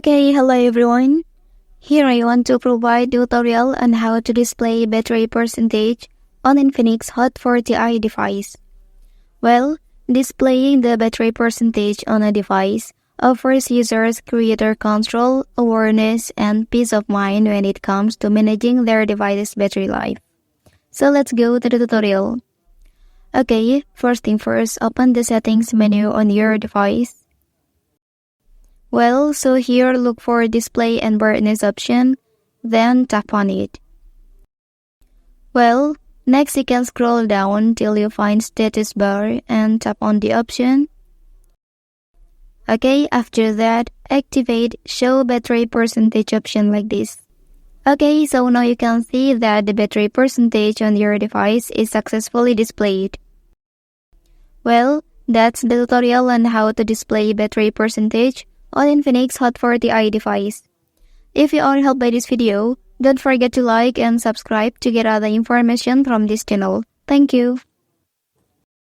Okay, hello everyone. Here I want to provide tutorial on how to display battery percentage on Infinix Hot 40i device. Well, displaying the battery percentage on a device offers users greater control, awareness, and peace of mind when it comes to managing their device's battery life. So let's go to the tutorial. Okay, first thing first, open the settings menu on your device. Well, so here look for display and brightness option, then tap on it. Well, next you can scroll down till you find status bar and tap on the option. Okay, after that, activate show battery percentage option like this. Okay, so now you can see that the battery percentage on your device is successfully displayed. Well, that's the tutorial on how to display battery percentage on Infinix Hot 40i device. If you are helped by this video, don't forget to like and subscribe to get other information from this channel. Thank you.